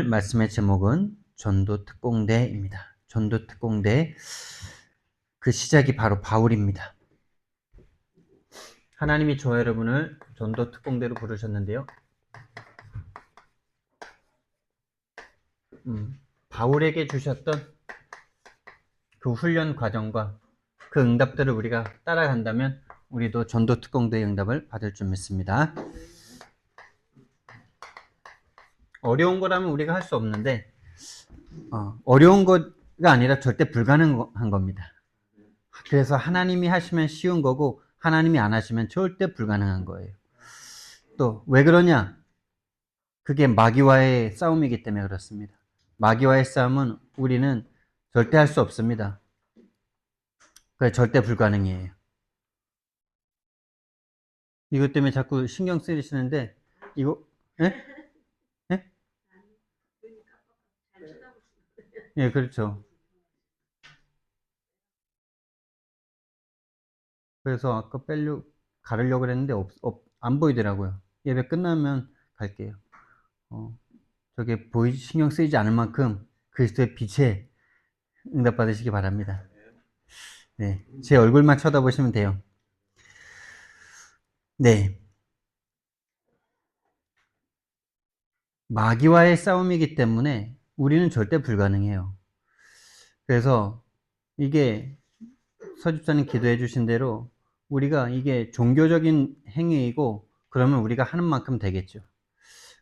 말씀의 제목은 전도특공대입니다. 전도특공대, 그 시작이 바로 바울입니다. 하나님이 저와 여러분을 전도특공대로 부르셨는데요. 바울에게 주셨던 그 훈련 과정과 그 응답들을 우리가 따라간다면 우리도 전도특공대의 응답을 받을 줄 믿습니다. 어려운 거라면 우리가 할 수 없는데 어려운 거가 아니라 절대 불가능한 겁니다. 그래서 하나님이 하시면 쉬운 거고 하나님이 안 하시면 절대 불가능한 거예요. 또 왜 그러냐? 그게 마귀와의 싸움이기 때문에 그렇습니다. 마귀와의 싸움은 우리는 절대 할 수 없습니다. 그게 절대 불가능이에요. 이것 때문에 자꾸 신경 쓰이시는데 이거 예? 예? 예, 그렇죠. 그래서 아까 가르려고 그랬는데 안 보이더라고요. 예배 끝나면 갈게요. 저게 신경 쓰이지 않을 만큼 그리스도의 빛에 응답 받으시기 바랍니다. 네, 제 얼굴만 쳐다보시면 돼요. 네, 마귀와의 싸움이기 때문에 우리는 절대 불가능해요. 그래서 이게 서집사님 기도해 주신 대로 우리가 이게 종교적인 행위이고 그러면 우리가 하는 만큼 되겠죠.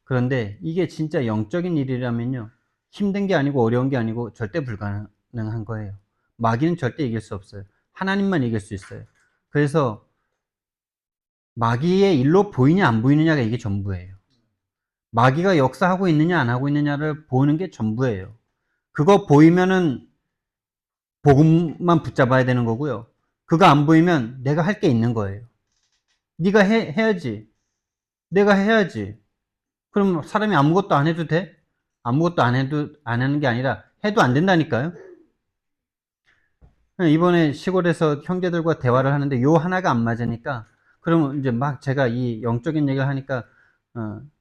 그런데 이게 진짜 영적인 일이라면요, 힘든 게 아니고 어려운 게 아니고 절대 불가능한 거예요. 마귀는 절대 이길 수 없어요. 하나님만 이길 수 있어요. 그래서 마귀의 일로 보이냐 안 보이느냐가 이게 전부예요. 마귀가 역사하고 있느냐 안 하고 있느냐를 보는 게 전부예요. 그거 보이면은 복음만 붙잡아야 되는 거고요. 그거 안 보이면 내가 할 게 있는 거예요. 네가 해야지. 내가 해야지. 그럼 사람이 아무것도 안 해도 돼? 아무것도 안 하는 게 아니라 해도 안 된다니까요. 이번에 시골에서 형제들과 대화를 하는데 요 하나가 안 맞으니까, 그러면 이제 막 제가 이 영적인 얘기를 하니까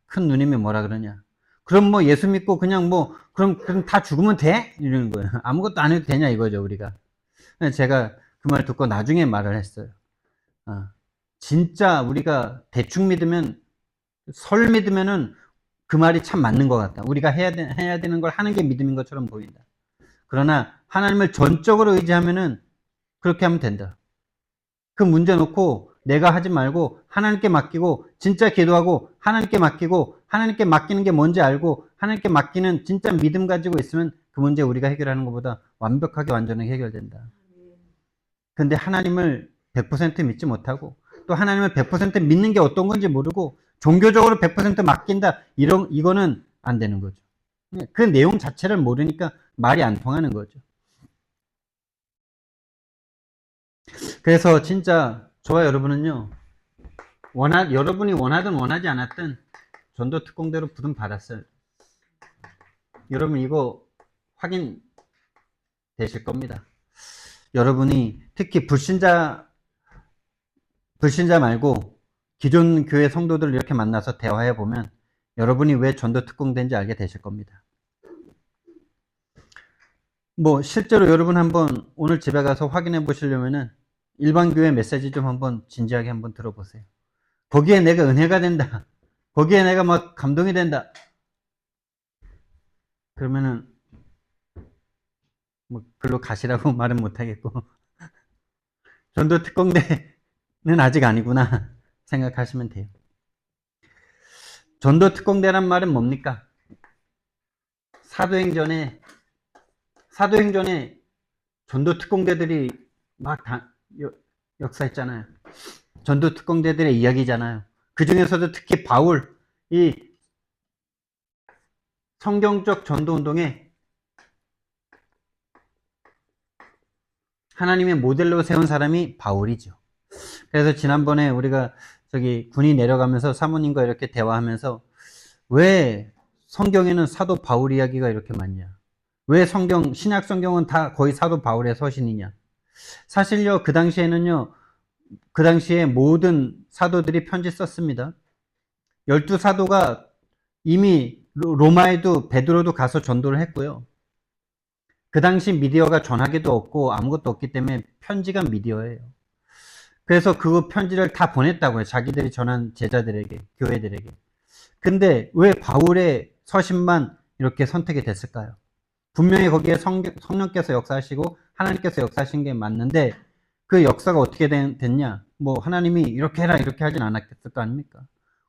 큰 누님이 뭐라 그러냐. 그럼 뭐 예수 믿고 그냥 뭐 그럼 다 죽으면 돼? 이러는 거예요. 아무것도 안 해도 되냐 이거죠, 우리가. 제가 그 말 듣고 나중에 말을 했어요. 진짜 우리가 대충 믿으면, 설 믿으면은 그 말이 참 맞는 것 같다. 우리가 해야 되는 걸 하는 게 믿음인 것처럼 보인다. 그러나 하나님을 전적으로 의지하면은 그렇게 하면 된다. 그 문제 놓고 내가 하지 말고 하나님께 맡기고 진짜 기도하고 하나님께 맡기고 하나님께 맡기는 게 뭔지 알고 하나님께 맡기는 진짜 믿음 가지고 있으면 그 문제 우리가 해결하는 것보다 완벽하게 완전하게 해결된다. 근데 하나님을 100% 믿지 못하고 또 하나님을 100% 믿는 게 어떤 건지 모르고 종교적으로 100% 맡긴다, 이거는 안 되는 거죠. 그 내용 자체를 모르니까 말이 안 통하는 거죠. 그래서 진짜 저와 여러분은요, 여러분이 원하든 원하지 않았든 전도 특공대로 부름 받았어요. 여러분 이거 확인 되실 겁니다. 여러분이 특히 불신자 말고 기존 교회 성도들을 이렇게 만나서 대화해 보면 여러분이 왜 전도 특공대인지 알게 되실 겁니다. 뭐 실제로 여러분 한번 오늘 집에 가서 확인해 보시려면은 일반 교회 메시지 좀 한번 진지하게 한번 들어보세요. 거기에 내가 은혜가 된다, 거기에 내가 막 감동이 된다, 그러면은 뭐 글로 가시라고 말은 못 하겠고 전도 특공대는 아직 아니구나 생각하시면 돼요. 전도 특공대란 말은 뭡니까? 사도행전에 전도 특공대들이 막 역사했잖아요. 전도 특공대들의 이야기잖아요. 그 중에서도 특히 바울, 이 성경적 전도 운동에 하나님의 모델로 세운 사람이 바울이죠. 그래서 지난번에 우리가 저기 군이 내려가면서 사모님과 이렇게 대화하면서 왜 성경에는 사도 바울 이야기가 이렇게 많냐? 왜 신약 성경은 다 거의 사도 바울의 서신이냐? 사실요, 그 당시에는요, 그 당시에 모든 사도들이 편지 썼습니다. 12사도가 이미 로마에도 베드로도 가서 전도를 했고요. 그 당시 미디어가 전화기도 없고 아무것도 없기 때문에 편지가 미디어예요. 그래서 그 편지를 다 보냈다고요. 자기들이 전한 제자들에게, 교회들에게. 근데 왜 바울의 서신만 이렇게 선택이 됐을까요? 분명히 거기에 성령께서 역사하시고 하나님께서 역사하신 게 맞는데 그 역사가 어떻게 됐냐? 뭐 하나님이 이렇게 해라 이렇게 하진 않았을 거 아닙니까?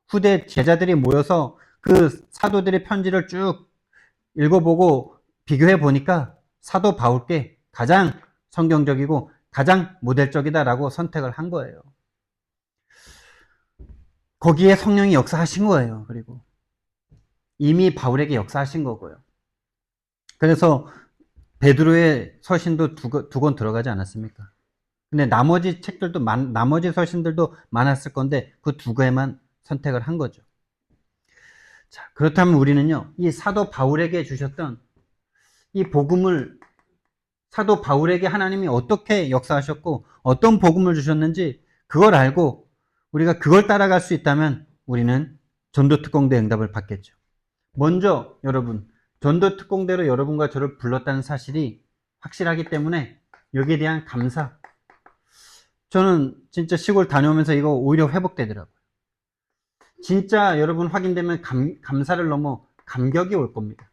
후대 제자들이 모여서 그 사도들의 편지를 쭉 읽어보고 비교해 보니까 사도 바울께 가장 성경적이고 가장 모델적이다라고 선택을 한 거예요. 거기에 성령이 역사하신 거예요. 그리고 이미 바울에게 역사하신 거고요. 그래서 베드로의 서신도 두 권 들어가지 않았습니까? 근데 나머지 책들도 나머지 서신들도 많았을 건데 그 두 개만 선택을 한 거죠. 자, 그렇다면 우리는요, 이 사도 바울에게 주셨던 이 복음을 사도 바울에게 하나님이 어떻게 역사하셨고 어떤 복음을 주셨는지 그걸 알고 우리가 그걸 따라갈 수 있다면 우리는 전도특공대 응답을 받겠죠. 먼저 여러분, 전도특공대로 여러분과 저를 불렀다는 사실이 확실하기 때문에 여기에 대한 감사. 저는 진짜 시골 다녀오면서 이거 오히려 회복되더라고요. 진짜 여러분 확인되면 감사를 넘어 감격이 올 겁니다.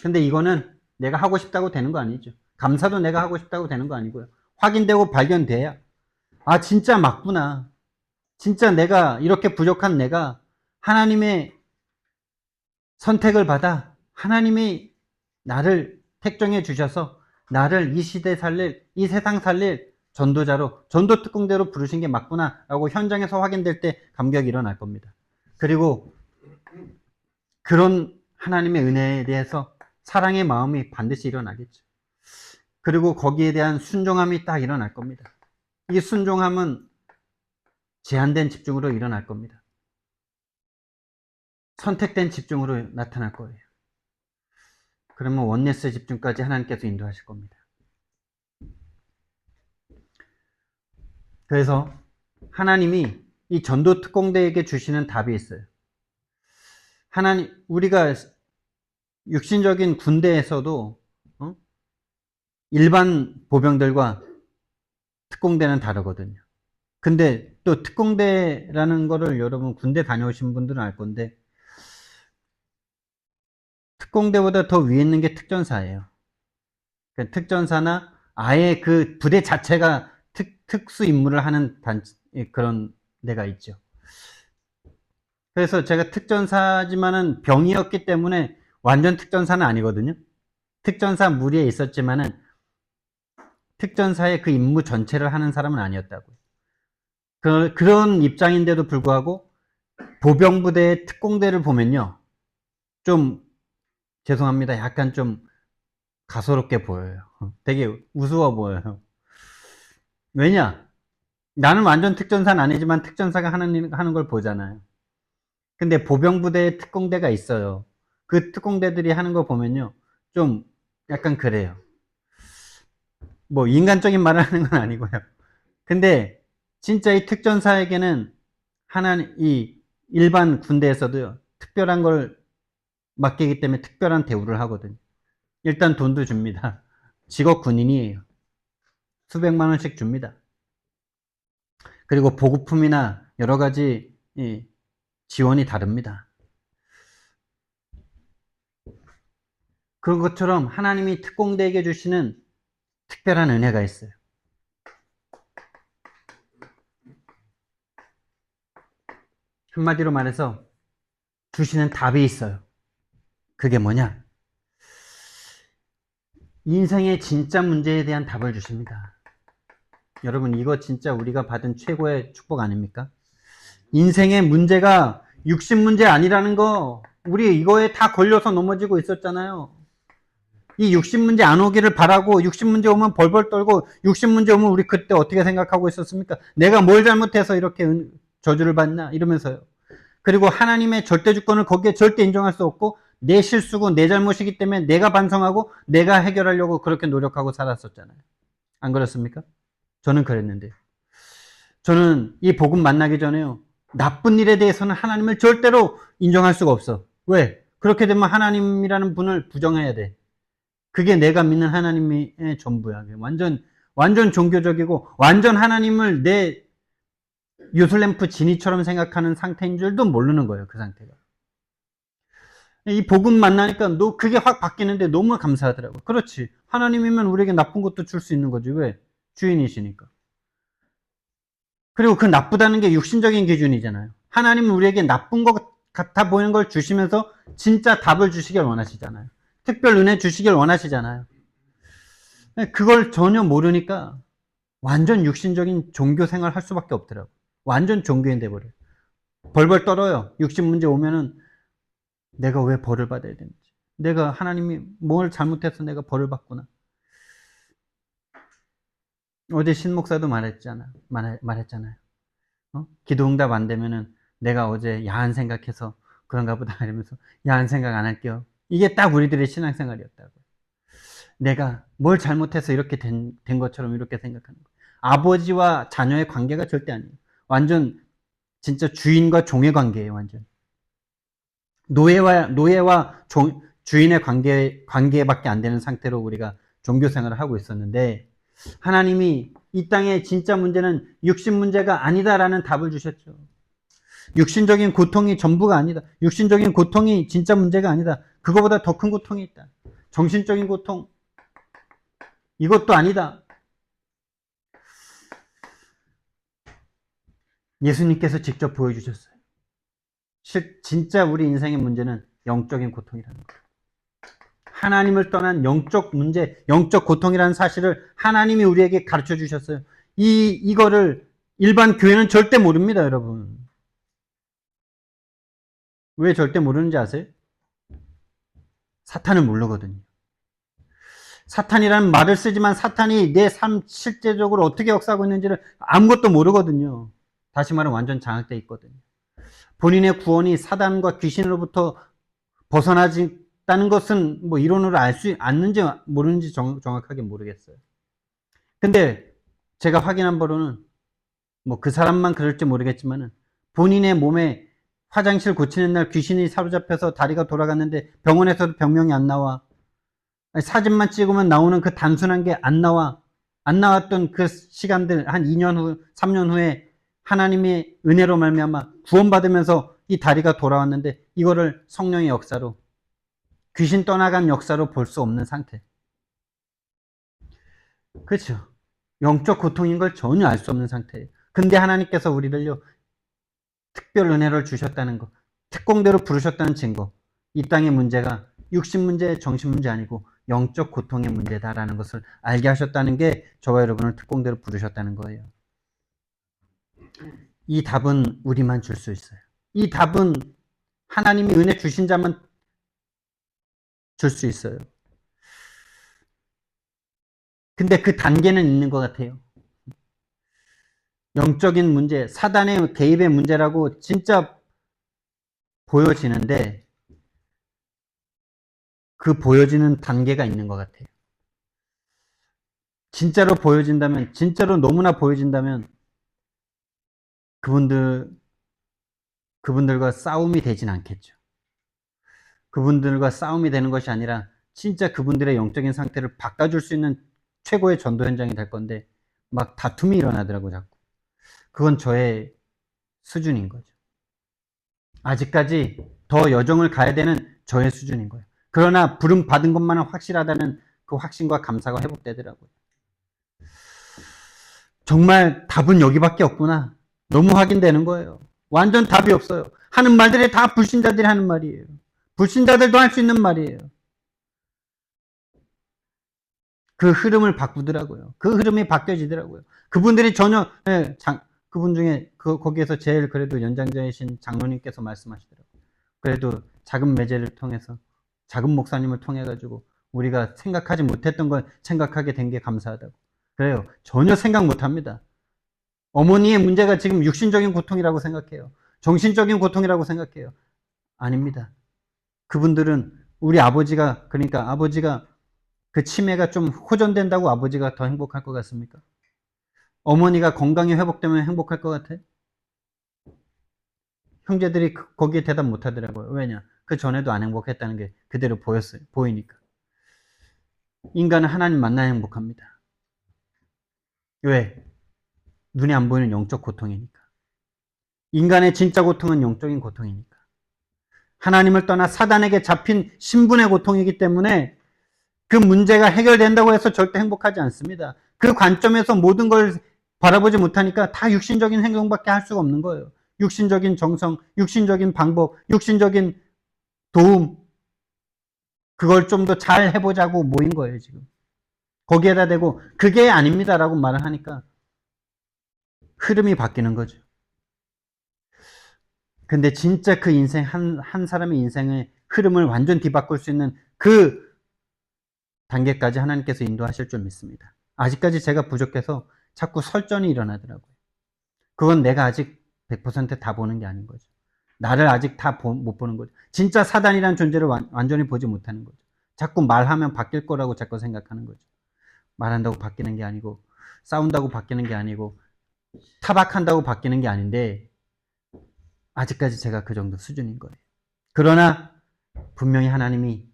근데 이거는 내가 하고 싶다고 되는 거 아니죠. 감사도 내가 하고 싶다고 되는 거 아니고요. 확인되고 발견돼야 아 진짜 맞구나. 진짜 내가 이렇게 부족한 내가 하나님의 선택을 받아 하나님이 나를 택정해 주셔서 나를 이 시대 살릴 이 세상 살릴 전도자로 전도특공대로 부르신 게 맞구나 라고 현장에서 확인될 때 감격이 일어날 겁니다. 그리고 그런 하나님의 은혜에 대해서 사랑의 마음이 반드시 일어나겠죠. 그리고 거기에 대한 순종함이 딱 일어날 겁니다. 이 순종함은 제한된 집중으로 일어날 겁니다. 선택된 집중으로 나타날 거예요. 그러면 원네스 집중까지 하나님께서 인도하실 겁니다. 그래서 하나님이 이 전도특공대에게 주시는 답이 있어요. 하나님, 우리가 육신적인 군대에서도 일반 보병들과 특공대는 다르거든요. 근데 또 특공대라는 거를 여러분 군대 다녀오신 분들은 알 건데 특공대보다 더 위에 있는 게 특전사예요. 그러니까 특전사나 아예 그 부대 자체가 특수 임무를 하는 그런 데가 있죠. 그래서 제가 특전사지만은 병이었기 때문에 완전 특전사는 아니거든요. 특전사 무리에 있었지만은 특전사의 그 임무 전체를 하는 사람은 아니었다고요. 그런 입장인데도 불구하고 보병부대의 특공대를 보면요. 좀 죄송합니다. 약간 좀 가소롭게 보여요. 되게 우스워 보여요. 왜냐? 나는 완전 특전사는 아니지만 특전사가 하는 걸 보잖아요. 근데 보병부대에 특공대가 있어요. 그 특공대들이 하는 거 보면요. 좀 약간 그래요. 뭐 인간적인 말을 하는 건 아니고요. 근데 진짜 이 특전사에게는 이 일반 군대에서도요. 특별한 걸 맡기기 때문에 특별한 대우를 하거든요. 일단 돈도 줍니다. 직업 군인이에요. 수백만 원씩 줍니다. 그리고 보급품이나 여러 가지 지원이 다릅니다. 그런 것처럼 하나님이 특공대에게 주시는 특별한 은혜가 있어요. 한마디로 말해서 주시는 답이 있어요. 그게 뭐냐? 인생의 진짜 문제에 대한 답을 주십니다. 여러분 이거 진짜 우리가 받은 최고의 축복 아닙니까? 인생의 문제가 육신 문제 아니라는 거 우리 이거에 다 걸려서 넘어지고 있었잖아요. 이 육신 문제 안 오기를 바라고 육신 문제 오면 벌벌 떨고 육신 문제 오면 우리 그때 어떻게 생각하고 있었습니까? 내가 뭘 잘못해서 이렇게 저주를 받나 이러면서요. 그리고 하나님의 절대 주권을 거기에 절대 인정할 수 없고 내 실수고 내 잘못이기 때문에 내가 반성하고 내가 해결하려고 그렇게 노력하고 살았었잖아요. 안 그렇습니까? 저는 그랬는데 저는 이 복음 만나기 전에요. 나쁜 일에 대해서는 하나님을 절대로 인정할 수가 없어. 왜? 그렇게 되면 하나님이라는 분을 부정해야 돼. 그게 내가 믿는 하나님의 전부야. 완전 종교적이고, 완전 하나님을 내 요술램프 지니처럼 생각하는 상태인 줄도 모르는 거예요, 그 상태가. 이 복음 만나니까 그게 확 바뀌는데 너무 감사하더라고. 그렇지. 하나님이면 우리에게 나쁜 것도 줄 수 있는 거지. 왜? 주인이시니까. 그리고 그 나쁘다는 게 육신적인 기준이잖아요. 하나님은 우리에게 나쁜 것 같아 보이는 걸 주시면서 진짜 답을 주시길 원하시잖아요. 특별 은혜 주시길 원하시잖아요. 그걸 전혀 모르니까 완전 육신적인 종교 생활 할 수밖에 없더라고. 완전 종교인 돼버려요. 벌벌 떨어요. 육신 문제 오면은 내가 왜 벌을 받아야 되는지. 내가 하나님이 뭘 잘못해서 내가 벌을 받구나. 어제 신 목사도 말했잖아요. 기도 응답 안 되면은 내가 어제 야한 생각해서 그런가 보다 이러면서 야한 생각 안 할게요. 이게 딱 우리들의 신앙생활이었다고. 내가 뭘 잘못해서 이렇게 된 것처럼 이렇게 생각하는 거예요. 아버지와 자녀의 관계가 절대 아니에요. 완전 진짜 주인과 종의 관계예요. 완전 노예와 주인의 관계밖에 안 되는 상태로 우리가 종교 생활을 하고 있었는데, 하나님이 이 땅의 진짜 문제는 육신 문제가 아니다라는 답을 주셨죠. 육신적인 고통이 전부가 아니다. 육신적인 고통이 진짜 문제가 아니다. 그거보다 더 큰 고통이 있다. 정신적인 고통, 이것도 아니다. 예수님께서 직접 보여주셨어요. 진짜 우리 인생의 문제는 영적인 고통이라는 거예요. 하나님을 떠난 영적 문제, 영적 고통이라는 사실을 하나님이 우리에게 가르쳐 주셨어요. 이거를 일반 교회는 절대 모릅니다, 여러분. 왜 절대 모르는지 아세요? 사탄을 모르거든요. 사탄이라는 말을 쓰지만 사탄이 내 삶 실제적으로 어떻게 역사하고 있는지를 아무것도 모르거든요. 다시 말하면 완전 장악되어 있거든요. 본인의 구원이 사단과 귀신으로부터 벗어나다는 것은 뭐 이론으로 알 수 있는지 모르는지 정확하게 모르겠어요. 근데 제가 확인한 바로는 뭐 그 사람만 그럴지 모르겠지만은 본인의 몸에 화장실 고치는 날 귀신이 사로잡혀서 다리가 돌아갔는데 병원에서도 병명이 안 나와. 사진만 찍으면 나오는 그 단순한 게 안 나와. 안 나왔던 그 시간들 한 2년 후, 3년 후에 하나님의 은혜로 말미암아 구원받으면서 이 다리가 돌아왔는데 이거를 성령의 역사로, 귀신 떠나간 역사로 볼 수 없는 상태. 그렇죠. 영적 고통인 걸 전혀 알 수 없는 상태예요. 근데 하나님께서 우리를요, 특별 은혜를 주셨다는 거, 특공대로 부르셨다는 증거. 이 땅의 문제가 육신 문제, 정신 문제 아니고 영적 고통의 문제다라는 것을 알게 하셨다는 게 저와 여러분을 특공대로 부르셨다는 거예요. 이 답은 우리만 줄 수 있어요. 이 답은 하나님이 은혜 주신 자만 줄 수 있어요. 근데 그 단계는 있는 것 같아요. 영적인 문제, 사단의 개입의 문제라고 진짜 보여지는데 그 보여지는 단계가 있는 것 같아요. 진짜로 보여진다면, 진짜로 너무나 보여진다면 그분들과 싸움이 되진 않겠죠. 그분들과 싸움이 되는 것이 아니라 진짜 그분들의 영적인 상태를 바꿔줄 수 있는 최고의 전도 현장이 될 건데 막 다툼이 일어나더라고 자꾸. 그건 저의 수준인 거죠. 아직까지 더 여정을 가야 되는 저의 수준인 거예요. 그러나 부름 받은 것만은 확실하다는 그 확신과 감사가 회복되더라고요. 정말 답은 여기밖에 없구나. 너무 확인되는 거예요. 완전 답이 없어요. 하는 말들이 다 불신자들이 하는 말이에요. 불신자들도 할 수 있는 말이에요. 그 흐름을 바꾸더라고요. 그 흐름이 바뀌어지더라고요. 그분들이 전혀, 그분 중에 거기에서 제일 그래도 연장자이신 장로님께서 말씀하시더라고요. 그래도 작은 매제를 통해서, 작은 목사님을 통해가지고 우리가 생각하지 못했던 걸 생각하게 된 게 감사하다고. 그래요. 전혀 생각 못 합니다. 어머니의 문제가 지금 육신적인 고통이라고 생각해요. 정신적인 고통이라고 생각해요. 아닙니다. 그분들은 우리 아버지가, 그러니까 아버지가 그 치매가 좀 호전된다고 아버지가 더 행복할 것 같습니까? 어머니가 건강이 회복되면 행복할 것 같아요? 형제들이 거기에 대답 못 하더라고요. 왜냐? 그 전에도 안 행복했다는 게 그대로 보이니까. 인간은 하나님 만나야 행복합니다. 왜? 눈에 안 보이는 영적 고통이니까. 인간의 진짜 고통은 영적인 고통이니까. 하나님을 떠나 사단에게 잡힌 신분의 고통이기 때문에 그 문제가 해결된다고 해서 절대 행복하지 않습니다. 그 관점에서 모든 걸 바라보지 못하니까 다 육신적인 행동밖에 할 수가 없는 거예요. 육신적인 정성, 육신적인 방법, 육신적인 도움, 그걸 좀 더 잘 해보자고 모인 거예요, 지금. 거기에다 대고 그게 아닙니다라고 말을 하니까 흐름이 바뀌는 거죠. 근데 진짜 그 인생, 한 사람의 인생의 흐름을 완전 뒤바꿀 수 있는 그 단계까지 하나님께서 인도하실 줄 믿습니다. 아직까지 제가 부족해서 자꾸 설전이 일어나더라고요. 그건 내가 아직 100%다 보는 게 아닌 거죠. 나를 아직 다 못 보는 거죠. 진짜 사단이라는 존재를 완전히 보지 못하는 거죠. 자꾸 말하면 바뀔 거라고 자꾸 생각하는 거죠. 말한다고 바뀌는 게 아니고, 싸운다고 바뀌는 게 아니고, 타박한다고 바뀌는 게 아닌데, 아직까지 제가 그 정도 수준인 거예요. 그러나 분명히 하나님이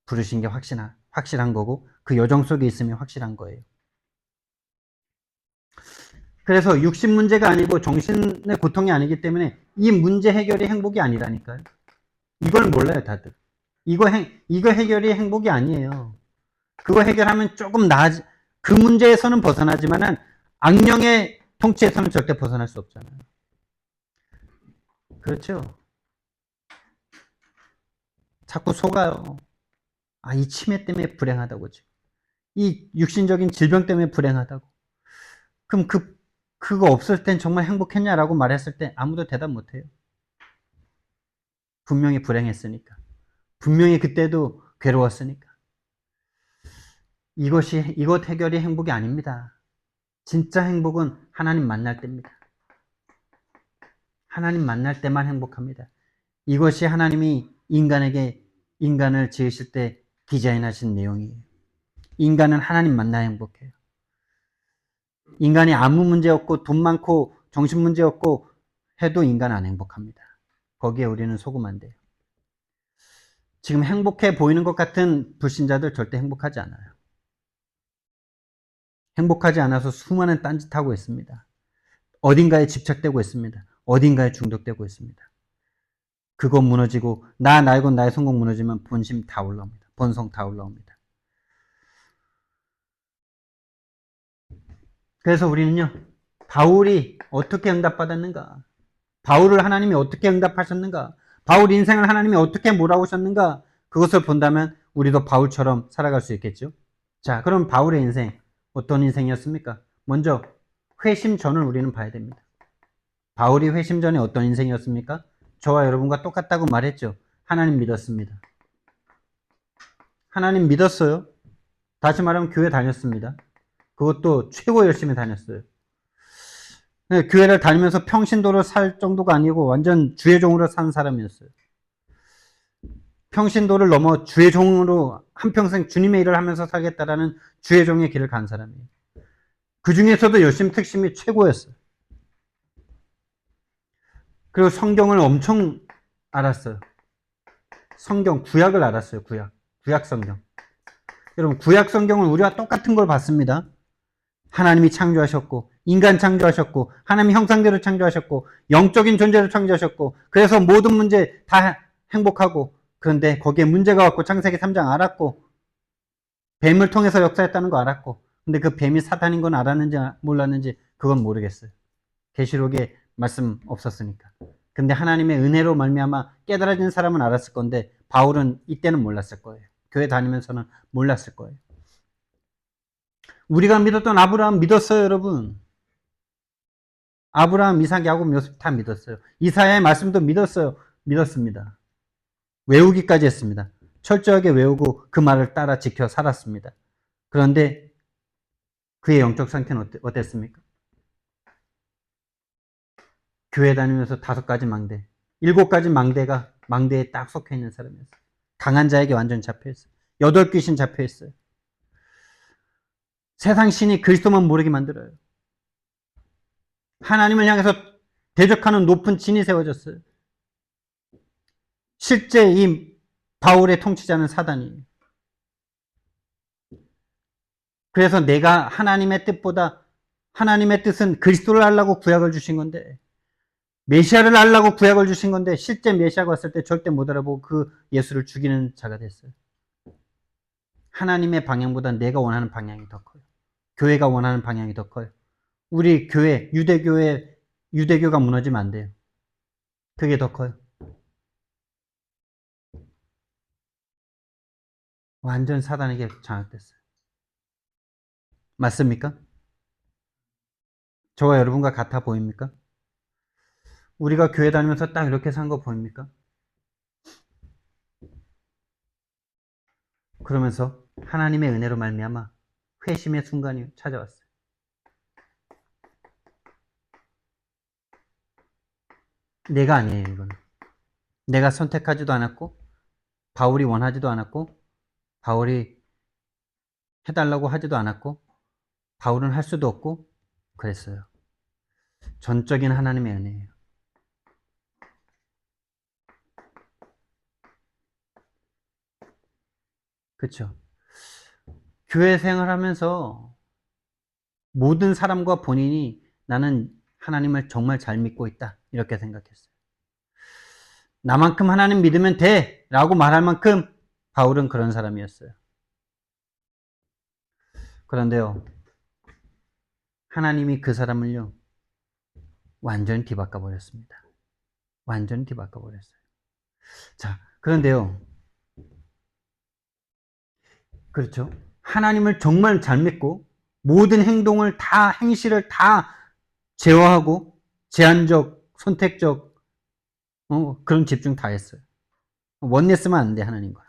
부르신 게 확실한 거고, 그 여정 속에 있으면 확실한 거예요. 그래서 육신 문제가 아니고 정신의 고통이 아니기 때문에 이 문제 해결이 행복이 아니라니까요. 이걸 몰라요, 다들. 이거 해결이 행복이 아니에요. 그거 해결하면 조금 그 문제에서는 벗어나지만은 악령의 통치에서는 절대 벗어날 수 없잖아요. 그렇죠? 자꾸 속아요. 이 치매 때문에 불행하다고 지금. 이 육신적인 질병 때문에 불행하다고. 그럼 그거 없을 땐 정말 행복했냐라고 말했을 때 아무도 대답 못해요. 분명히 불행했으니까. 분명히 그때도 괴로웠으니까. 이것 해결이 행복이 아닙니다. 진짜 행복은 하나님 만날 때입니다. 하나님 만날 때만 행복합니다. 이것이 하나님이 인간을 지으실 때 디자인하신 내용이에요. 인간은 하나님 만나야 행복해요. 인간이 아무 문제 없고 돈 많고 정신 문제 없고 해도 인간 안 행복합니다. 거기에 우리는 속으면 안 돼요. 지금 행복해 보이는 것 같은 불신자들 절대 행복하지 않아요. 행복하지 않아서 수많은 딴짓하고 있습니다. 어딘가에 집착되고 있습니다. 어딘가에 중독되고 있습니다. 그거 무너지고 나 날고 나의 성공 무너지면 본심 다 올라옵니다. 본성 다 올라옵니다. 그래서 우리는요, 바울이 어떻게 응답받았는가? 바울을 하나님이 어떻게 응답하셨는가? 바울 인생을 하나님이 어떻게 몰아오셨는가? 그것을 본다면 우리도 바울처럼 살아갈 수 있겠죠? 자, 그럼 바울의 인생 어떤 인생이었습니까? 먼저 회심 전을 우리는 봐야 됩니다. 바울이 회심 전에 어떤 인생이었습니까? 저와 여러분과 똑같다고 말했죠. 하나님 믿었습니다. 하나님 믿었어요. 다시 말하면 교회 다녔습니다. 그것도 최고 열심히 다녔어요. 네, 교회를 다니면서 평신도로 살 정도가 아니고 완전 주의 종으로 산 사람이었어요. 평신도를 넘어 주의 종으로 한평생 주님의 일을 하면서 살겠다라는 주의 종의 길을 간 사람이에요. 그 중에서도 열심 특심이 최고였어요. 그리고 성경을 엄청 알았어요. 구약을 알았어요. 구약 성경. 여러분, 구약 성경은 우리와 똑같은 걸 봤습니다. 하나님이 창조하셨고, 인간 창조하셨고, 하나님 형상대로 창조하셨고, 영적인 존재로 창조하셨고, 그래서 모든 문제 다 행복하고, 그런데 거기에 문제가 왔고, 창세기 3장 알았고, 뱀을 통해서 역사했다는 거 알았고, 근데 그 뱀이 사탄인 건 알았는지 몰랐는지 그건 모르겠어요. 계시록에 말씀 없었으니까. 근데 하나님의 은혜로 말미암아 깨달아진 사람은 알았을 건데 바울은 이때는 몰랐을 거예요. 교회 다니면서는 몰랐을 거예요. 우리가 믿었던 아브라함 믿었어요, 여러분. 아브라함, 이삭, 야곱, 요셉 다 믿었어요. 이사야의 말씀도 믿었습니다. 외우기까지 했습니다. 철저하게 외우고 그 말을 따라 지켜 살았습니다. 그런데 그의 영적 상태는 어땠습니까? 교회 다니면서 5가지 망대, 7가지 망대에 딱 속해 있는 사람이었어요. 강한 자에게 완전 잡혀있어요. 8귀신 잡혀있어요. 세상 신이 그리스도만 모르게 만들어요. 하나님을 향해서 대적하는 높은 진이 세워졌어요. 실제 이 바울의 통치자는 사단이에요. 그래서 내가 하나님의 뜻보다 하나님의 뜻은 그리스도를 알라고 구약을 주신 건데 메시아를 알라고 구약을 주신 건데 실제 메시아가 왔을 때 절대 못 알아보고 그 예수를 죽이는 자가 됐어요. 하나님의 방향보다 내가 원하는 방향이 더 커요. 교회가 원하는 방향이 더 커요. 우리 교회, 유대교가 무너지면 안 돼요. 그게 더 커요. 완전 사단에게 장악됐어요. 맞습니까? 저와 여러분과 같아 보입니까? 우리가 교회 다니면서 딱 이렇게 산 거 보입니까? 그러면서 하나님의 은혜로 말미암아 회심의 순간이 찾아왔어요. 내가 아니에요, 이건. 내가 선택하지도 않았고 바울이 원하지도 않았고 바울이 해달라고 하지도 않았고 바울은 할 수도 없고 그랬어요. 전적인 하나님의 은혜예요. 그렇죠? 교회 생활하면서 모든 사람과 본인이 나는 하나님을 정말 잘 믿고 있다 이렇게 생각했어요. 나만큼 하나님 믿으면 돼 라고 말할 만큼 바울은 그런 사람이었어요. 그런데요, 하나님이 그 사람을요 완전히 뒤바꿔 버렸습니다. 완전히 뒤바꿔 버렸어요. 자, 그런데요, 그렇죠? 하나님을 정말 잘 믿고 모든 행동을 다 행실을 다 제어하고 제한적, 선택적 그런 집중 다 했어요. 원내스면 안 돼, 하나님과.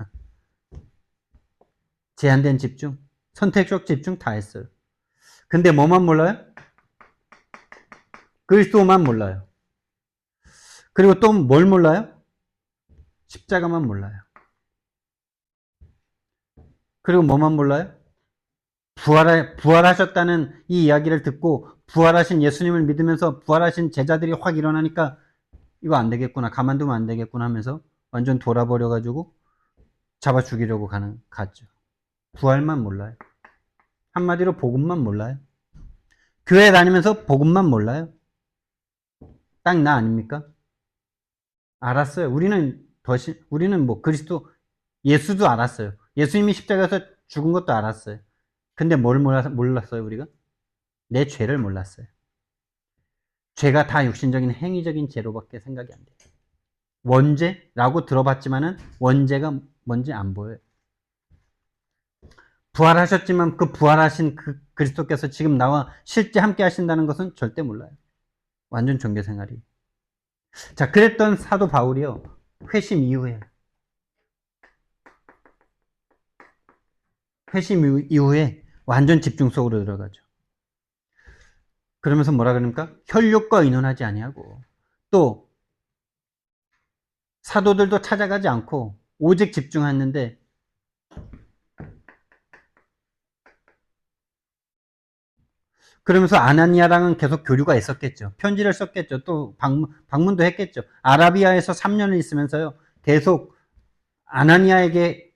제한된 집중, 선택적 집중 다 했어요. 근데 뭐만 몰라요? 그리스도만 몰라요. 그리고 또 뭘 몰라요? 십자가만 몰라요. 그리고 뭐만 몰라요? 부활하셨다는 이 이야기를 듣고 부활하신 예수님을 믿으면서 부활하신 제자들이 확 일어나니까 이거 안 되겠구나, 가만두면 안 되겠구나 하면서 완전 돌아버려가지고 잡아 죽이려고 갔죠. 부활만 몰라요. 한마디로 복음만 몰라요. 교회 다니면서 복음만 몰라요. 딱 나 아닙니까? 알았어요. 우리는 뭐 그리스도 예수도 알았어요. 예수님이 십자가에서 죽은 것도 알았어요. 근데 뭘 몰랐어요, 우리가? 내 죄를 몰랐어요. 죄가 다 육신적인 행위적인 죄로밖에 생각이 안 돼요. 원죄라고 들어봤지만은 원죄가 뭔지 안 보여요. 부활하셨지만 그 부활하신 그 그리스도께서 지금 나와 실제 함께 하신다는 것은 절대 몰라요. 완전 종교 생활이. 자, 그랬던 사도 바울이요. 회심 이후에 완전 집중 속으로 들어가죠. 그러면서 뭐라 그럽니까? 혈육과 의논하지 아니하고 또 사도들도 찾아가지 않고 오직 집중했는데 그러면서 아나니아랑은 계속 교류가 있었겠죠. 편지를 썼겠죠. 또 방문도 했겠죠. 아라비아에서 3년을 있으면서요. 계속 아나니아에게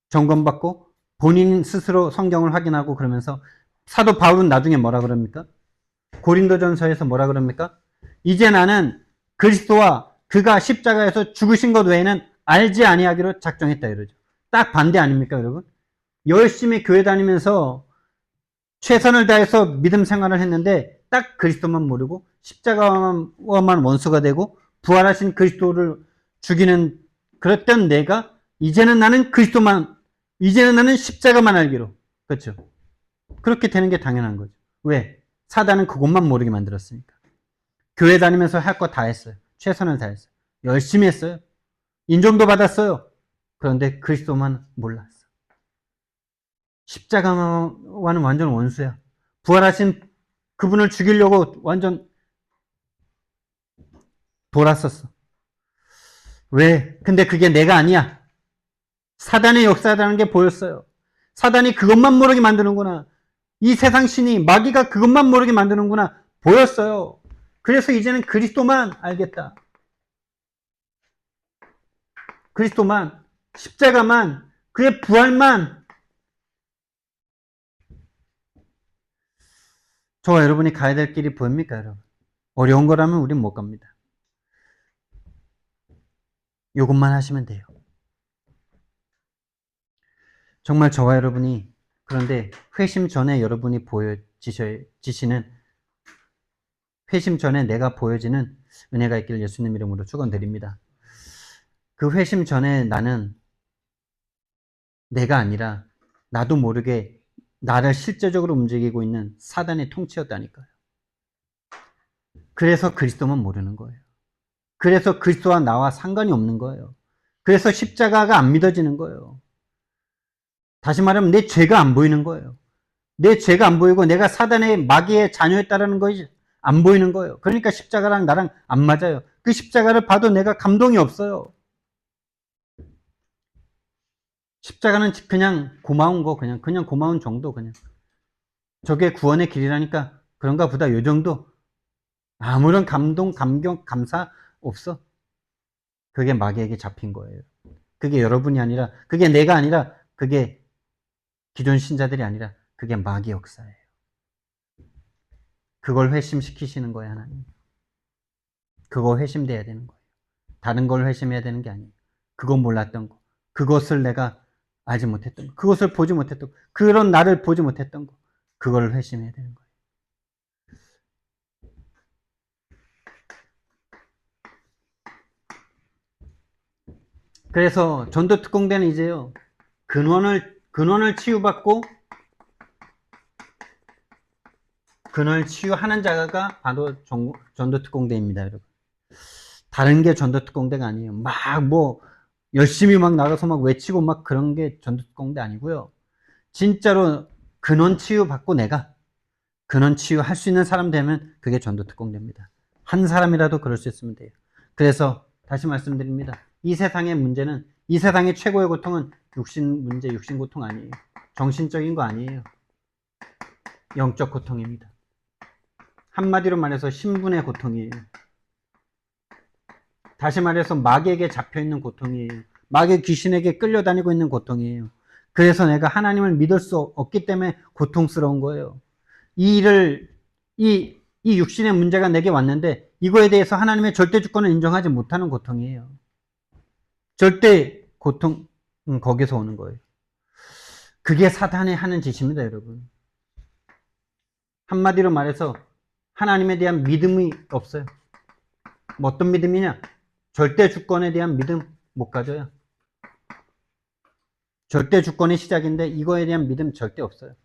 점검받고 본인 스스로 성경을 확인하고 그러면서 사도 바울은 나중에 뭐라 그럽니까? 고린도전서에서 뭐라 그럽니까? 이제 나는 그리스도와 그가 십자가에서 죽으신 것 외에는 알지 아니하기로 작정했다 이러죠. 딱 반대 아닙니까, 여러분? 열심히 교회 다니면서 최선을 다해서 믿음 생활을 했는데 딱 그리스도만 모르고 십자가와만 원수가 되고 부활하신 그리스도를 죽이는 그랬던 내가 이제는 나는 십자가만 알기로. 그렇죠? 그렇게 되는 게 당연한 거죠. 왜? 사단은 그것만 모르게 만들었으니까. 교회 다니면서 할 거 다 했어요. 최선을 다했어요. 열심히 했어요. 인정도 받았어요. 그런데 그리스도만 몰랐어. 십자가와는 완전 원수야. 부활하신 그분을 죽이려고 완전 돌았었어. 왜? 근데 그게 내가 아니야. 사단의 역사라는 게 보였어요. 사단이 그것만 모르게 만드는구나. 이 세상 신이 마귀가 그것만 모르게 만드는구나. 보였어요. 그래서 이제는 그리스도만 알겠다. 그리스도만, 십자가만, 그의 부활만, 저와 여러분이 가야 될 길이 보입니까, 여러분? 어려운 거라면 우린 못 갑니다. 이것만 하시면 돼요. 정말 저와 여러분이, 그런데 회심 전에 여러분이 보여지시는, 회심 전에 내가 보여지는 은혜가 있기를 예수님 이름으로 축원드립니다. 그 회심 전에 나는 내가 아니라 나도 모르게 나를 실제적으로 움직이고 있는 사단의 통치였다니까요. 그래서 그리스도만 모르는 거예요. 그래서 그리스도와 나와 상관이 없는 거예요. 그래서 십자가가 안 믿어지는 거예요. 다시 말하면 내 죄가 안 보이는 거예요. 내 죄가 안 보이고 내가 사단의 마귀의 자녀였다라는 것이 안 보이는 거예요. 그러니까 십자가랑 나랑 안 맞아요. 그 십자가를 봐도 내가 감동이 없어요. 십자가는 그냥 고마운 거, 그냥 고마운 정도, 그냥. 저게 구원의 길이라니까 그런가 보다, 요 정도. 아무런 감동, 감격, 감사 없어. 그게 마귀에게 잡힌 거예요. 그게 여러분이 아니라, 그게 내가 아니라, 그게 기존 신자들이 아니라, 그게 마귀 역사예요. 그걸 회심시키시는 거예요, 하나님. 그거 회심돼야 되는 거예요. 다른 걸 회심해야 되는 게 아니에요. 그거 몰랐던 거. 그것을 내가 알지 못했던 거. 그것을 보지 못했던 거. 그런 나를 보지 못했던 거. 그걸 회심해야 되는 거예요. 그래서 전도특공대는 이제요, 근원을 치유받고, 근원을 치유하는 자가 바로 전도특공대입니다, 여러분. 다른 게 전도특공대가 아니에요. 열심히 막 나가서 막 외치고 막 그런 게 전도특공대 아니고요. 진짜로 근원 치유받고 내가 근원 치유할 수 있는 사람 되면 그게 전도특공대입니다. 한 사람이라도 그럴 수 있으면 돼요. 그래서 다시 말씀드립니다. 이 세상의 문제는, 이 세상의 최고의 고통은 육신 문제, 육신 고통 아니에요. 정신적인 거 아니에요. 영적 고통입니다. 한마디로 말해서 신분의 고통이에요. 다시 말해서 마귀에게 잡혀있는 고통이에요. 마귀 귀신에게 끌려다니고 있는 고통이에요. 그래서 내가 하나님을 믿을 수 없기 때문에 고통스러운 거예요. 이 육신의 문제가 내게 왔는데 이거에 대해서 하나님의 절대 주권을 인정하지 못하는 고통이에요. 절대 고통, 거기서 오는 거예요. 그게 사탄이 하는 짓입니다, 여러분. 한마디로 말해서 하나님에 대한 믿음이 없어요. 어떤 믿음이냐? 절대 주권에 대한 믿음 못 가져요. 절대 주권이 시작인데 이거에 대한 믿음 절대 없어요.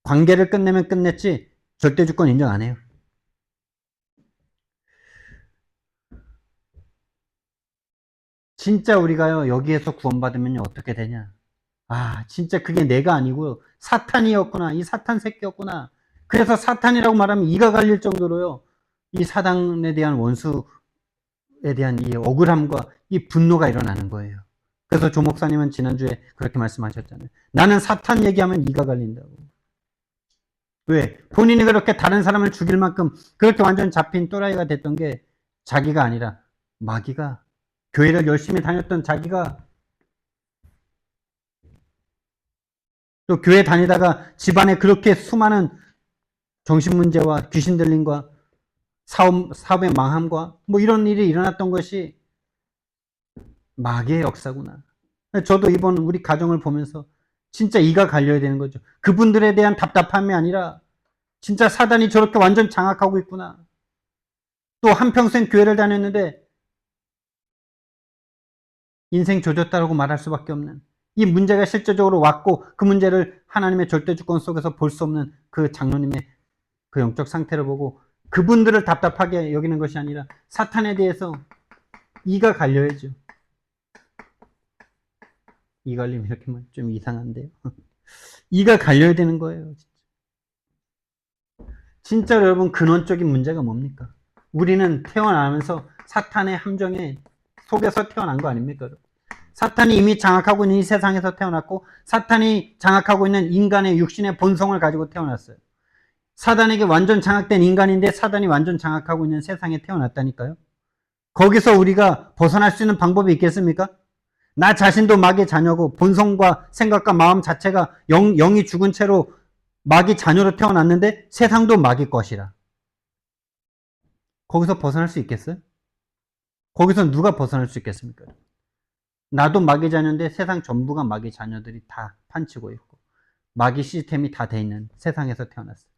관계를 끝내면 끝냈지 절대 주권 인정 안 해요. 진짜 우리가요, 여기에서 구원받으면 어떻게 되냐? 진짜 그게 내가 아니고요, 사탄이었구나. 이 사탄 새끼였구나. 그래서 사탄이라고 말하면 이가 갈릴 정도로요, 이 사단에 대한 원수에 대한 이 억울함과 이 분노가 일어나는 거예요. 그래서 조 목사님은 지난주에 그렇게 말씀하셨잖아요. 나는 사탄 얘기하면 이가 갈린다고. 왜? 본인이 그렇게 다른 사람을 죽일 만큼 그렇게 완전 잡힌 또라이가 됐던 게 자기가 아니라 마귀가, 교회를 열심히 다녔던 자기가, 또 교회 다니다가 집안에 그렇게 수많은 정신문제와 귀신 들림과 사업의 망함과 이런 일이 일어났던 것이 마귀의 역사구나. 저도 이번 우리 가정을 보면서 진짜 이가 갈려야 되는 거죠. 그분들에 대한 답답함이 아니라 진짜 사단이 저렇게 완전 장악하고 있구나. 또 한평생 교회를 다녔는데 인생 조졌다라고 말할 수밖에 없는, 이 문제가 실제적으로 왔고 그 문제를 하나님의 절대 주권 속에서 볼 수 없는 그 장로님의 그 영적 상태를 보고 그분들을 답답하게 여기는 것이 아니라 사탄에 대해서 이가 갈려야죠. 이 갈림 이렇게 하면 좀 이상한데요. 이가 갈려야 되는 거예요. 진짜 여러분, 근원적인 문제가 뭡니까? 우리는 태어나면서 사탄의 함정에 속에서 태어난 거 아닙니까? 사탄이 이미 장악하고 있는 이 세상에서 태어났고, 사탄이 장악하고 있는 인간의 육신의 본성을 가지고 태어났어요. 사단에게 완전 장악된 인간인데 사단이 완전 장악하고 있는 세상에 태어났다니까요. 거기서 우리가 벗어날 수 있는 방법이 있겠습니까? 나 자신도 마귀의 자녀고 본성과 생각과 마음 자체가 영이 죽은 채로 마귀 자녀로 태어났는데 세상도 마귀 것이라. 거기서 벗어날 수 있겠어요? 거기서 누가 벗어날 수 있겠습니까? 나도 마귀 자녀인데 세상 전부가 마귀 자녀들이 다 판치고 있고 마귀 시스템이 다 돼 있는 세상에서 태어났어요.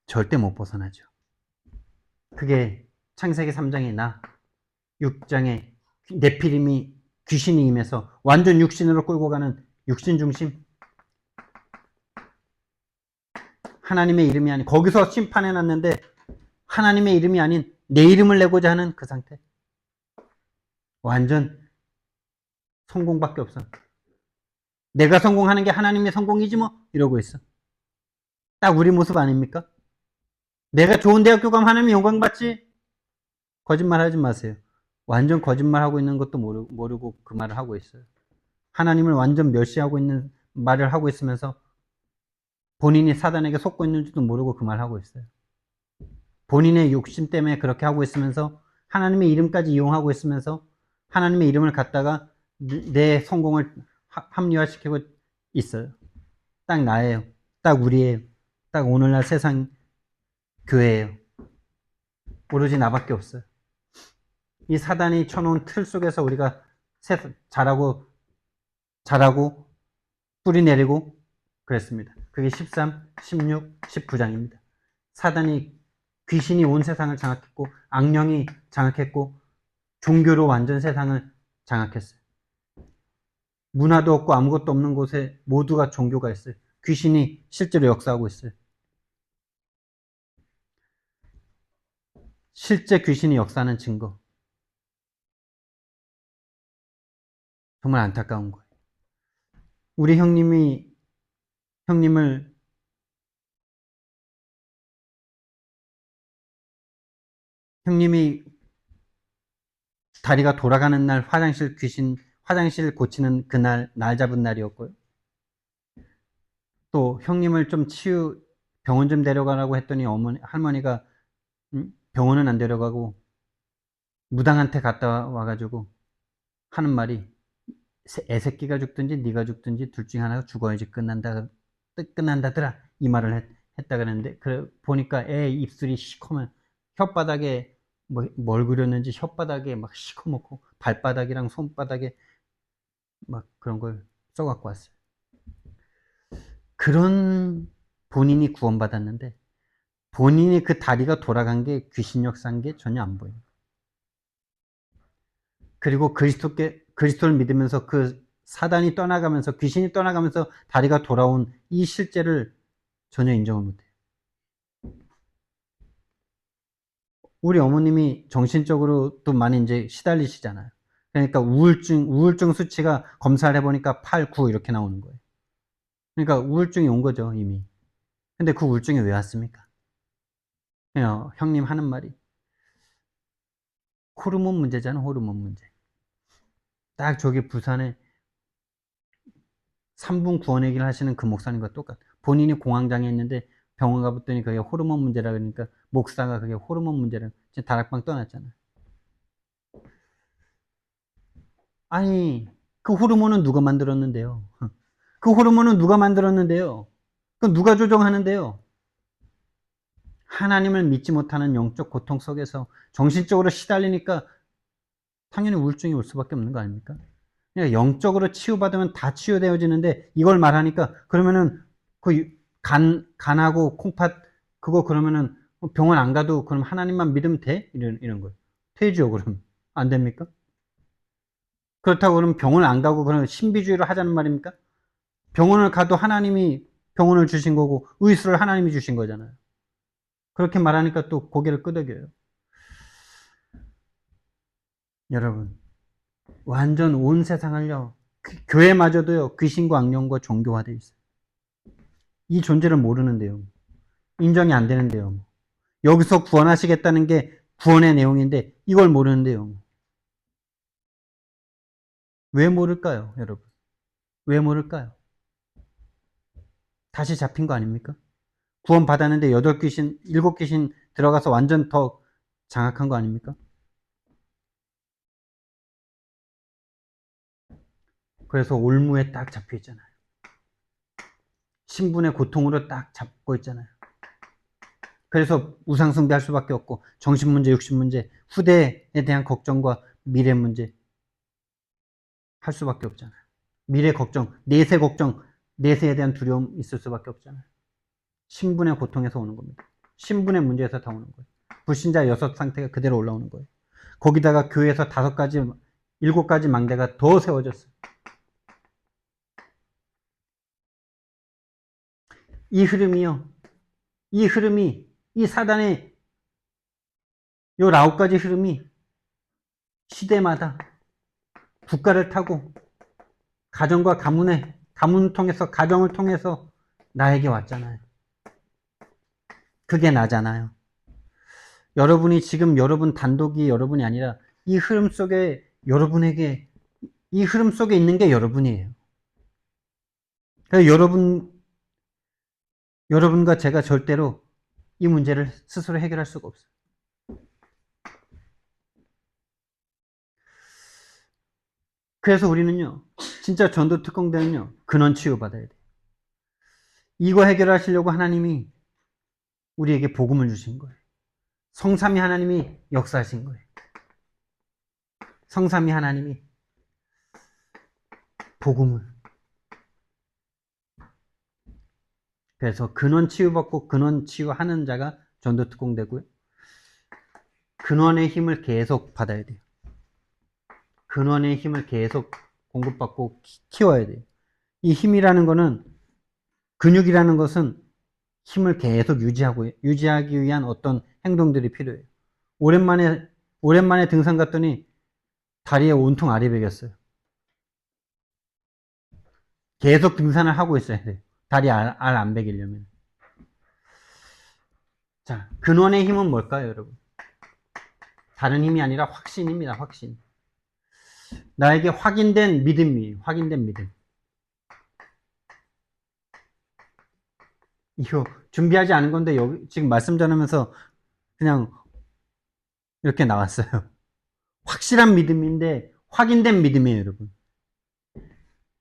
절대 못 벗어나죠. 그게 창세기 3장이나 6장에 네피림이 귀신이 임해서 완전 육신으로 끌고 가는 육신 중심, 하나님의 이름이 아닌, 거기서 심판해놨는데 하나님의 이름이 아닌 내 이름을 내고자 하는 그 상태. 완전 성공밖에 없어. 내가 성공하는 게 하나님의 성공이지 뭐 이러고 있어. 딱 우리 모습 아닙니까? 내가 좋은 대학교 가면 하나님이 영광 받지? 거짓말 하지 마세요. 완전 거짓말하고 있는 것도 모르고 그 말을 하고 있어요. 하나님을 완전 멸시하고 있는 말을 하고 있으면서 본인이 사단에게 속고 있는지도 모르고 그 말을 하고 있어요. 본인의 욕심 때문에 그렇게 하고 있으면서 하나님의 이름까지 이용하고 있으면서 하나님의 이름을 갖다가 내 성공을 합리화시키고 있어요. 딱 나예요. 딱 우리예요. 딱 오늘날 세상 교회예요. 오로지 나밖에 없어요. 이 사단이 쳐놓은 틀 속에서 우리가 자라고 뿌리 내리고 그랬습니다. 그게 13, 16, 19장입니다. 사단이 귀신이 온 세상을 장악했고 악령이 장악했고 종교로 완전 세상을 장악했어요. 문화도 없고 아무것도 없는 곳에 모두가 종교가 있어요. 귀신이 실제로 역사하고 있어요. 실제 귀신이 역사하는 증거. 정말 안타까운 거예요. 우리 형님을 형님이 다리가 돌아가는 날 화장실 고치는 그날 날 잡은 날이었고요. 또 형님을 좀 병원 좀 데려가라고 했더니 할머니가 병원은 안 데려가고 무당한테 갔다 와가지고 하는 말이 애새끼가 죽든지 네가 죽든지 둘 중에 하나가 죽어야지 끝난다더라 이 말을 했다 그랬는데 보니까 애 입술이 시커먼 혓바닥에 뭘 그렸는지 혓바닥에 막 시커멓고 발바닥이랑 손바닥에 막 그런 걸 써갖고 왔어요. 그런 본인이 구원받았는데 본인이 그 다리가 돌아간 게 귀신 역사인 게 전혀 안 보여요. 그리고 그리스도를 믿으면서 그 사단이 떠나가면서 귀신이 떠나가면서 다리가 돌아온 이 실제를 전혀 인정을 못해요. 우리 어머님이 정신적으로 또 많이 이제 시달리시잖아요. 그러니까 우울증 수치가 검사를 해보니까 8, 9 이렇게 나오는 거예요. 그러니까 우울증이 온 거죠, 이미. 근데 그 우울증이 왜 왔습니까? 형님 하는 말이 호르몬 문제잖아, 호르몬 문제. 딱 저기 부산에 3분 구원 얘기를 하시는 그 목사님과 똑같아. 본인이 공황장애 있는데 병원 가봤더니 그게 호르몬 문제라 그러니까 목사가 그게 호르몬 문제라 지금 다락방 떠났잖아. 아니 그 호르몬은 누가 만들었는데요? 그 호르몬은 누가 만들었는데요? 그 누가 조정하는데요? 하나님을 믿지 못하는 영적 고통 속에서 정신적으로 시달리니까 당연히 우울증이 올 수밖에 없는 거 아닙니까? 그러니까 영적으로 치유받으면 다 치유되어지는데 이걸 말하니까 그러면은 그 간하고 콩팥 그거 그러면은 병원 안 가도 그럼 하나님만 믿으면 돼? 이런 거예요. 되죠, 그럼. 안 됩니까? 그렇다고 그러면 병원을 안 가고 그런 신비주의를 하자는 말입니까? 병원을 가도 하나님이 병원을 주신 거고 의술을 하나님이 주신 거잖아요. 그렇게 말하니까 또 고개를 끄덕여요. 여러분, 완전 온 세상을요, 교회마저도요, 귀신과 악령과 종교화되어 있어요. 이 존재를 모르는데요. 인정이 안 되는데요. 여기서 구원하시겠다는 게 구원의 내용인데 이걸 모르는데요. 왜 모를까요, 여러분? 왜 모를까요? 다시 잡힌 거 아닙니까? 구원 받았는데 8귀신, 7귀신 들어가서 완전 더 장악한 거 아닙니까? 그래서 올무에 딱 잡혀 있잖아요. 신분의 고통으로 딱 잡고 있잖아요. 그래서 우상숭배할 수밖에 없고 정신문제, 육신문제, 후대에 대한 걱정과 미래 문제 할 수밖에 없잖아요. 미래 걱정, 내세 걱정, 내세에 대한 두려움 있을 수밖에 없잖아요. 신분의 고통에서 오는 겁니다. 신분의 문제에서 다 오는 거예요. 불신자 6상태가 그대로 올라오는 거예요. 거기다가 교회에서 5가지, 7가지 망대가 더 세워졌어요. 이 흐름이요. 이 흐름이, 이 사단의 요 9가지 흐름이 시대마다 국가를 타고 가정과 가문을 통해서, 가정을 통해서 나에게 왔잖아요. 그게 나잖아요. 여러분이 지금 여러분 단독이 여러분이 아니라 이 흐름 속에 여러분에게, 이 흐름 속에 있는 게 여러분이에요. 그래서 여러분과 제가 절대로 이 문제를 스스로 해결할 수가 없어요. 그래서 우리는요, 진짜 전도 특공대는요, 근원 치유받아야 돼요. 이거 해결하시려고 하나님이 우리에게 복음을 주신 거예요. 성삼위 하나님이 역사하신 거예요. 성삼위 하나님이 복음을. 그래서 근원 치유받고 근원 치유하는 자가 전도 특공대고요. 근원의 힘을 계속 받아야 돼요. 근원의 힘을 계속 공급받고 키워야 돼요. 이 힘이라는 거는, 근육이라는 것은 힘을 계속 유지하기 위한 어떤 행동들이 필요해요. 오랜만에 등산 갔더니 다리에 온통 알이 배겼어요. 계속 등산을 하고 있어야 돼요. 다리에 알 안 배기려면. 자, 근원의 힘은 뭘까요, 여러분? 다른 힘이 아니라 확신입니다, 확신. 나에게 확인된 믿음이에요, 확인된 믿음. 이거 준비하지 않은 건데, 여기 지금 말씀 전하면서 그냥 이렇게 나왔어요. 확실한 믿음인데, 확인된 믿음이에요, 여러분.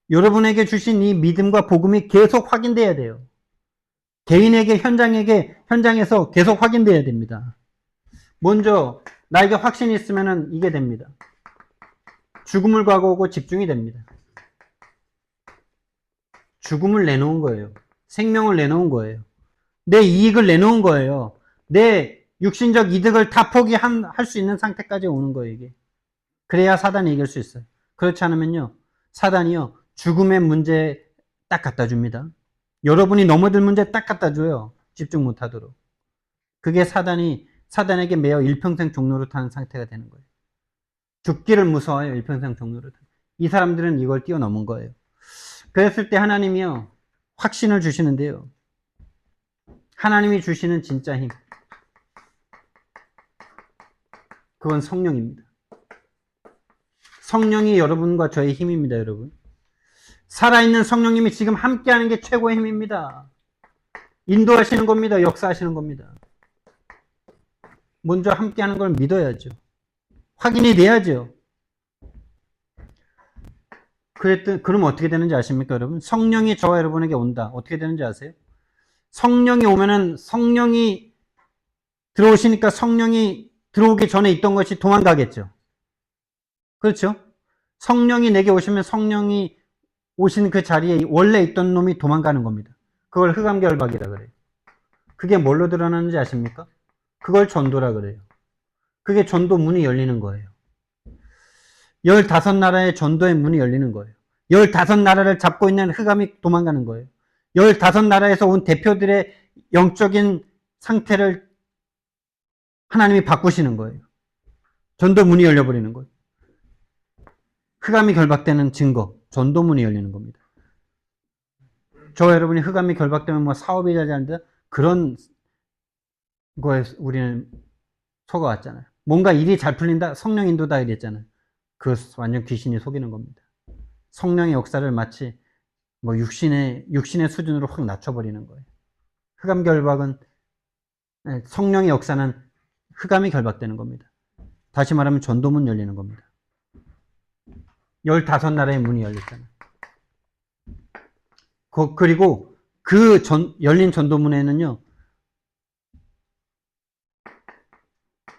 여러분에게 주신 이 믿음과 복음이 계속 확인돼야 돼요. 개인에게, 현장에서 계속 확인돼야 됩니다. 먼저, 나에게 확신이 있으면 이게 됩니다. 죽음을 각오하고 집중이 됩니다. 죽음을 내놓은 거예요. 생명을 내놓은 거예요. 내 이익을 내놓은 거예요. 내 육신적 이득을 다 포기할 수 있는 상태까지 오는 거예요, 이게. 그래야 사단이 이길 수 있어요. 그렇지 않으면요, 사단이요, 죽음의 문제 딱 갖다 줍니다. 여러분이 넘어들 문제 딱 갖다 줘요. 집중 못 하도록. 그게 사단에게 매어 일평생 종로를 타는 상태가 되는 거예요. 죽기를 무서워해요, 일평생 종로를. 이 사람들은 이걸 뛰어넘은 거예요. 그랬을 때 하나님이요, 확신을 주시는데요. 하나님이 주시는 진짜 힘. 그건 성령입니다. 성령이 여러분과 저의 힘입니다, 여러분. 살아있는 성령님이 지금 함께하는 게 최고의 힘입니다. 인도하시는 겁니다. 역사하시는 겁니다. 먼저 함께하는 걸 믿어야죠. 확인이 돼야죠. 그럼 어떻게 되는지 아십니까, 여러분? 성령이 저와 여러분에게 온다. 어떻게 되는지 아세요? 성령이 오면은, 성령이 들어오시니까 성령이 들어오기 전에 있던 것이 도망가겠죠. 그렇죠? 성령이 내게 오시면 성령이 오신 그 자리에 원래 있던 놈이 도망가는 겁니다. 그걸 흑암결박이라 그래요. 그게 뭘로 드러나는지 아십니까? 그걸 전도라 그래요. 그게 전도 문이 열리는 거예요. 15나라의 전도의 문이 열리는 거예요. 15나라를 잡고 있는 흑암이 도망가는 거예요. 15나라에서 온 대표들의 영적인 상태를 하나님이 바꾸시는 거예요. 전도 문이 열려버리는 거예요. 흑암이 결박되는 증거, 전도문이 열리는 겁니다. 저와 여러분이 흑암이 결박되면 뭐 사업이 잘 되는데 그런 거에 우리는 속아왔잖아요. 뭔가 일이 잘 풀린다, 성령 인도다 이랬잖아요. 그 완전 귀신이 속이는 겁니다. 성령의 역사를 마치 뭐 육신의 수준으로 확 낮춰버리는 거예요. 흑암 결박은, 성령의 역사는 흑암이 결박되는 겁니다. 다시 말하면 전도문 열리는 겁니다. 15나라의 문이 열렸잖아요. 그리고 그 열린 전도문에는요,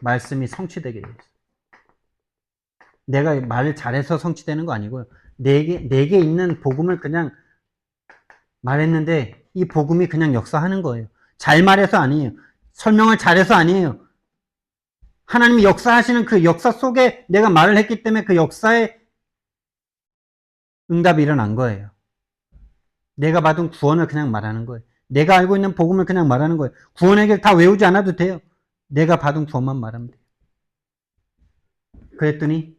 말씀이 성취되게 되어 있어요. 내가 말을 잘해서 성취되는 거 아니고요. 내게 있는 복음을 그냥 말했는데 이 복음이 그냥 역사하는 거예요. 잘 말해서 아니에요. 설명을 잘해서 아니에요. 하나님이 역사하시는 그 역사 속에 내가 말을 했기 때문에 그 역사에 응답이 일어난 거예요. 내가 받은 구원을 그냥 말하는 거예요. 내가 알고 있는 복음을 그냥 말하는 거예요. 구원의 길 다 외우지 않아도 돼요. 내가 받은 구원만 말하면 돼요. 그랬더니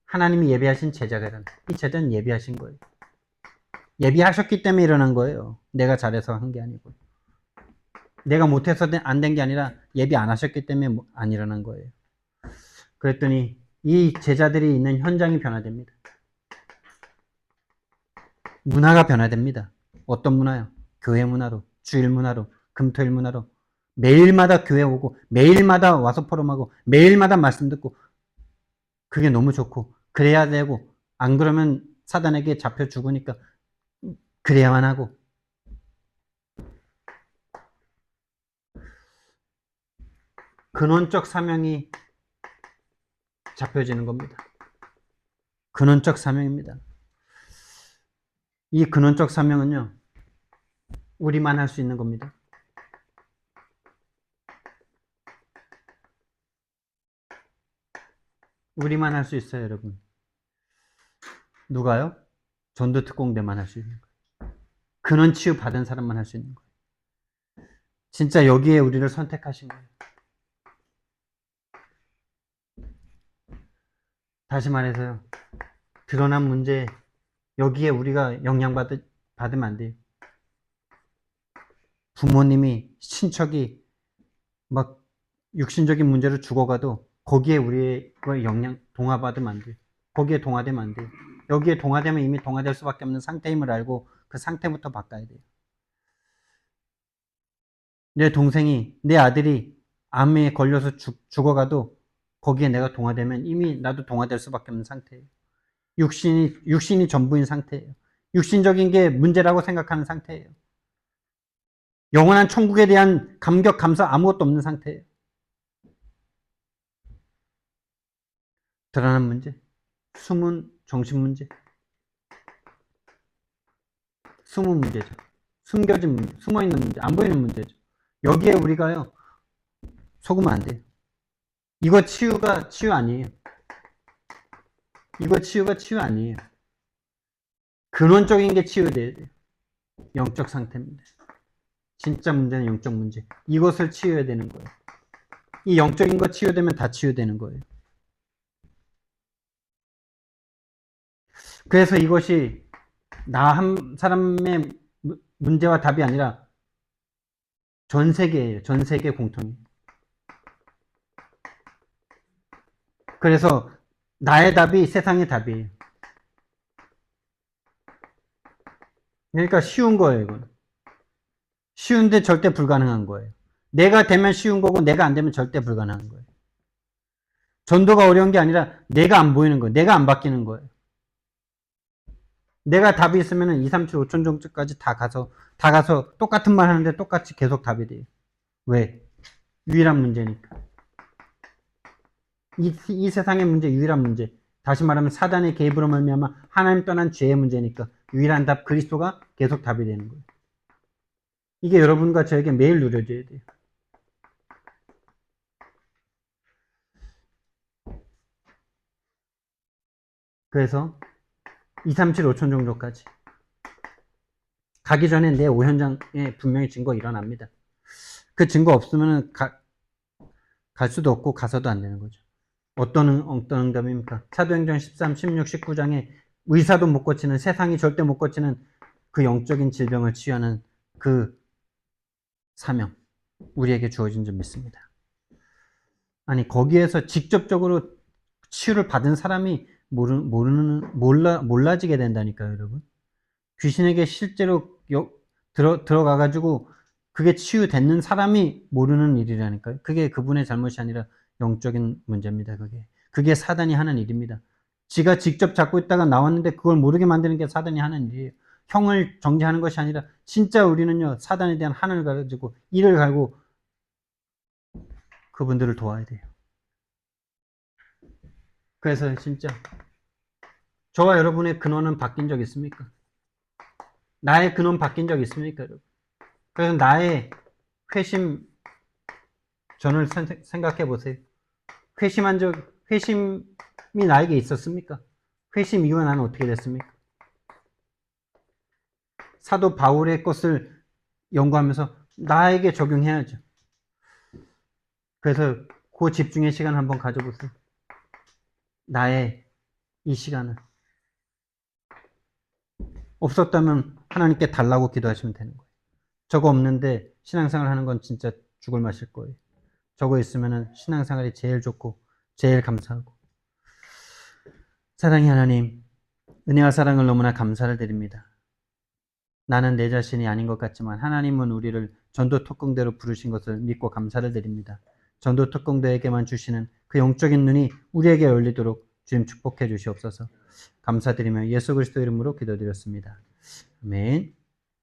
하나님이 예비하신 제자가 일어나. 이 제자는 예비하신 거예요. 예비하셨기 때문에 일어난 거예요. 내가 잘해서 한 게 아니고. 내가 못해서 안 된 게 아니라 예비 안 하셨기 때문에 안 일어난 거예요. 그랬더니 이 제자들이 있는 현장이 변화됩니다. 문화가 변화됩니다. 어떤 문화요? 교회 문화로, 주일 문화로, 금토일 문화로. 매일마다 교회 오고, 매일마다 와서 포럼하고, 매일마다 말씀 듣고, 그게 너무 좋고, 그래야 되고, 안 그러면 사단에게 잡혀 죽으니까, 그래야만 하고. 근원적 사명이 잡혀지는 겁니다. 근원적 사명입니다. 이 근원적 사명은요, 우리만 할 수 있는 겁니다. 우리만 할 수 있어요, 여러분. 누가요? 전도특공대만 할 수 있는 거예요. 근원 치유 받은 사람만 할 수 있는 거예요. 진짜 여기에 우리를 선택하신 거예요. 다시 말해서요, 드러난 문제, 여기에 우리가 영향받으면 안 돼요. 부모님이, 친척이 막 육신적인 문제로 죽어가도 거기에 우리의 영향, 동화받으면 안 돼요. 거기에 동화되면 안 돼요. 여기에 동화되면 이미 동화될 수밖에 없는 상태임을 알고 그 상태부터 바꿔야 돼요. 내 동생이, 내 아들이 암에 걸려서 죽어가도 거기에 내가 동화되면 이미 나도 동화될 수밖에 없는 상태예요. 육신이 전부인 상태예요. 육신적인 게 문제라고 생각하는 상태예요. 영원한 천국에 대한 감격, 감사 아무것도 없는 상태예요. 드러난 문제, 숨은 정신 문제, 숨은 문제죠. 숨겨진 문제, 숨어있는 문제, 안 보이는 문제죠. 여기에 우리가요, 속으면 안 돼요. 이거 치유가 치유 아니에요. 이거 치유가 치유 아니에요. 근원적인 게 치유돼야 돼요. 영적 상태입니다. 진짜 문제는 영적 문제. 이것을 치유해야 되는 거예요. 이 영적인 거 치유되면 다 치유되는 거예요. 그래서 이것이 나 한 사람의 문제와 답이 아니라 전 세계예요. 전 세계 공통이에요. 그래서 나의 답이 세상의 답이에요. 그러니까 쉬운 거예요, 이건. 쉬운데 절대 불가능한 거예요. 내가 되면 쉬운 거고 내가 안 되면 절대 불가능한 거예요. 전도가 어려운 게 아니라 내가 안 보이는 거예요. 내가 안 바뀌는 거예요. 내가 답이 있으면 2, 3, 7, 5천 정도까지 다 가서 똑같은 말 하는데 똑같이 계속 답이 돼요. 왜? 유일한 문제니까. 이 세상의 문제, 유일한 문제. 다시 말하면 사단의 개입으로 말미암아 하나님 떠난 죄의 문제니까 유일한 답 그리스도가 계속 답이 되는 거예요. 이게 여러분과 저에게 매일 누려져야 돼요. 그래서 2, 3, 7, 5천 정도까지 가기 전에 내 오현장에 분명히 증거 일어납니다. 그 증거 없으면 갈 수도 없고 가서도 안 되는 거죠. 어떤 응답입니까? 사도행전 13, 16, 19장에 의사도 못 고치는, 세상이 절대 못 고치는 그 영적인 질병을 치유하는 그 사명, 우리에게 주어진 줄 믿습니다. 아니, 거기에서 직접적으로 치유를 받은 사람이 몰라지게 된다니까요, 여러분. 귀신에게 실제로 들어가가지고 그게 치유되는 사람이 모르는 일이라니까요. 그게 그분의 잘못이 아니라 영적인 문제입니다. 그게 사단이 하는 일입니다. 지가 직접 잡고 있다가 나왔는데 그걸 모르게 만드는 게 사단이 하는 일이에요. 형을 정죄하는 것이 아니라 진짜 우리는요, 사단에 대한 한을 가지고 이를 갈고 그분들을 도와야 돼요. 그래서 진짜 저와 여러분의 근원은 바뀐 적 있습니까? 나의 근원 바뀐 적 있습니까, 여러분? 그래서 나의 회심 전을 생각해 보세요. 회심이 나에게 있었습니까? 회심 이후에 나는 어떻게 됐습니까? 사도 바울의 것을 연구하면서 나에게 적용해야죠. 그래서 그 집중의 시간 한번 가져보세요. 나의 이 시간을. 없었다면 하나님께 달라고 기도하시면 되는 거예요. 저거 없는데 신앙생활 하는 건 진짜 죽을 맛일 거예요. 저거 있으면 신앙생활이 제일 좋고 제일 감사하고. 사랑의 하나님, 은혜와 사랑을 너무나 감사를 드립니다. 나는 내 자신이 아닌 것 같지만 하나님은 우리를 전도 특공대로 부르신 것을 믿고 감사를 드립니다. 전도 특공대에게만 주시는 그 영적인 눈이 우리에게 열리도록 주님 축복해 주시옵소서. 감사드리며 예수 그리스도 이름으로 기도드렸습니다. 아멘.